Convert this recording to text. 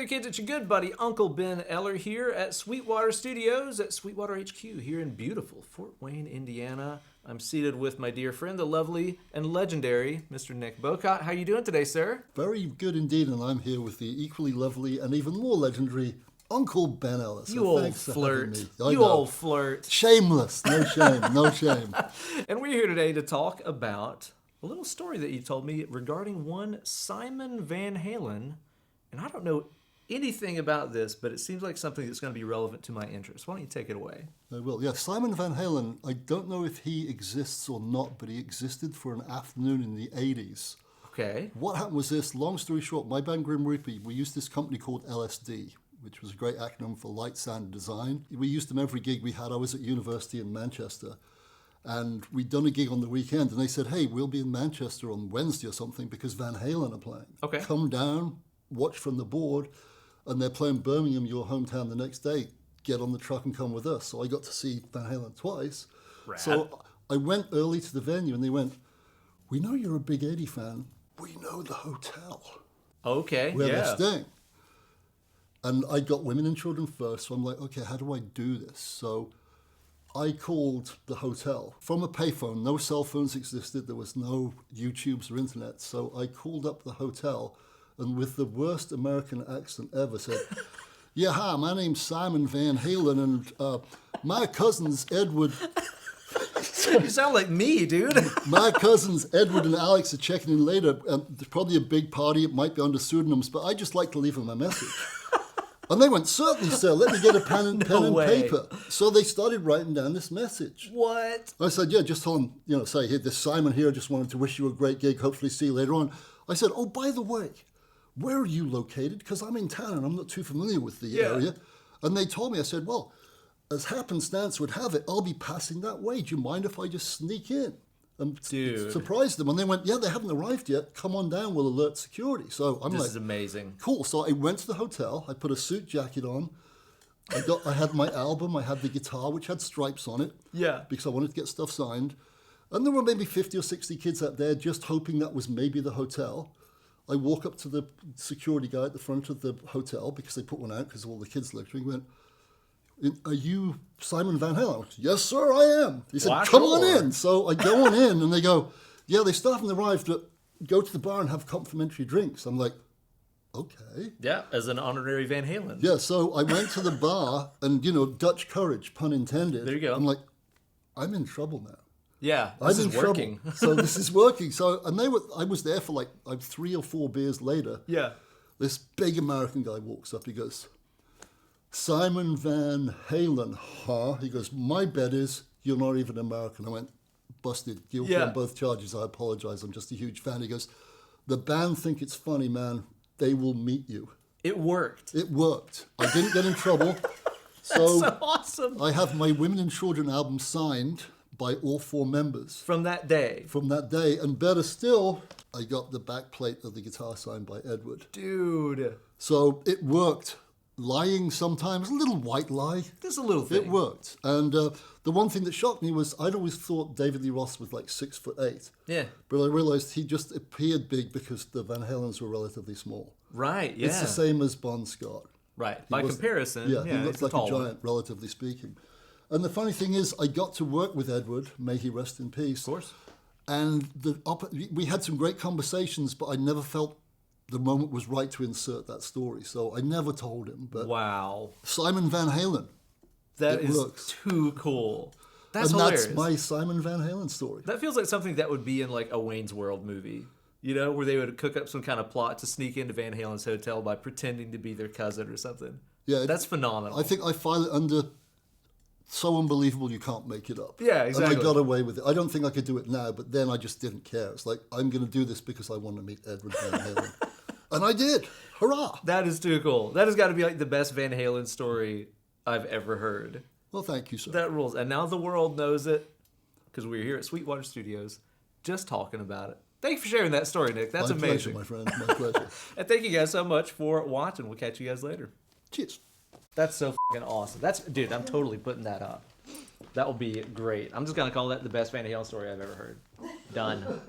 kids, it's your good buddy Uncle Ben Eller here at Sweetwater Studios at Sweetwater HQ here in beautiful Fort Wayne, Indiana. I'm seated with my dear friend, the lovely and legendary Mr. Nick Bowcott. How you doing today, sir? Very good indeed, and I'm here with the equally lovely and even more legendary Uncle Ben Eller. So You old flirt. You old flirt. Shameless. No shame. No shame. And we're here today to talk about a little story that you told me regarding one Simon Van Halen. And I don't know anything about this, but it seems like something that's going to be relevant to my interests. Why don't you take it away? I will. Yeah, Simon Van Halen, I don't know if he exists or not, but he existed for an afternoon in the 80s. Okay. What happened was this, long story short, my band Grim Reaper, we used this company called LSD, which was a great acronym for Light, Sound, and Design. We used them every gig we had. I was at university in Manchester, and we'd done a gig on the weekend, and they said, hey, we'll be in Manchester on Wednesday or something because Van Halen are playing. Okay. Come down, watch from the board, and they're playing Birmingham, your hometown, the next day. Get on the truck and come with us. So I got to see Van Halen twice. Rad. So I went early to the venue, and they went, we know you're a big 80 fan. We know the hotel Okay, where yeah. they're staying. And I got women and children first, so I'm like, okay, how do I do this? So I called the hotel from a payphone. No cell phones existed. There was no YouTubes or internet. So I called up the hotel and with the worst American accent ever said, yeah, hi, my name's Simon Van Halen, and my cousin's Edward. You sound like me, dude. My cousins Edward and Alex are checking in later. There's probably a big party. It might be under pseudonyms, but I'd just like to leave them a message. And they went, certainly, sir, let me get a pen and paper. So they started writing down this message. What? I said, yeah, just tell them, say, hey, this Simon here, just wanted to wish you a great gig, hopefully see you later on. I said, oh, by the way, where are you located? Because I'm in town and I'm not too familiar with the area. And they told me, I said, well, as happenstance would have it, I'll be passing that way. Do you mind if I just sneak in? And surprise them. And they went, yeah, they haven't arrived yet. Come on down, we'll alert security. So I'm This is amazing. cool. So I went to the hotel. I put a suit jacket on. I had my album. I had the guitar, which had stripes on it. Yeah. Because I wanted to get stuff signed. And there were maybe 50 or 60 kids out there just hoping that was maybe the hotel. I walk up to the security guy at the front of the hotel because they put one out because all the kids lecturing. He went, are you Simon Van Halen? I went, yes, sir, I am. He said, come on in. So I go on in and they go, yeah, they still haven't arrived. Go to the bar and have complimentary drinks. I'm like, okay. Yeah, as an honorary Van Halen. Yeah, so I went to the bar and, Dutch courage, pun intended. There you go. I'm like, I'm in trouble now. Yeah, this is working. So this is working. So, and I was there for like 3 or 4 beers later. Yeah. This big American guy walks up. He goes, Simon Van Halen, huh? He goes, my bet is you're not even American. I went, busted, guilty on both charges. I apologize. I'm just a huge fan. He goes, the band think it's funny, man. They will meet you. It worked. It worked. I didn't get in trouble. That's so awesome. I have my Women and Children album signed by all 4 members. From that day. And better still, I got the back plate of the guitar signed by Edward. Dude. So it worked. Lying sometimes, a little white lie. Just a little thing. It worked. And the one thing that shocked me was I'd always thought David Lee Roth was like 6'8". Yeah. But I realized he just appeared big because the Van Halens were relatively small. Right, yeah. It's the same as Bon Scott. Right. By comparison, he looked like a giant, one. relatively speaking. And the funny thing is, I got to work with Edward, may he rest in peace. Of course. And we had some great conversations, but I never felt the moment was right to insert that story. So I never told him. But wow. Simon Van Halen. That is too cool. That's hilarious. That's my Simon Van Halen story. That feels like something that would be in like a Wayne's World movie. Where they would cook up some kind of plot to sneak into Van Halen's hotel by pretending to be their cousin or something. Yeah. That's phenomenal. I think I file it under so unbelievable you can't make it up. Yeah, exactly. And I got away with it. I don't think I could do it now, but then I just didn't care. It's like, I'm going to do this because I want to meet Edward Van Halen. And I did. Hurrah. That is too cool. That has got to be like the best Van Halen story I've ever heard. Well, thank you, sir. That rules. And now the world knows it because we're here at Sweetwater Studios just talking about it. Thank you for sharing that story, Nick. That's amazing. My pleasure, my friend. My pleasure. And thank you guys so much for watching. We'll catch you guys later. Cheers. That's so fucking awesome. Dude, I'm totally putting that up. That will be great. I'm just going to call that the best Van Halen story I've ever heard. Done.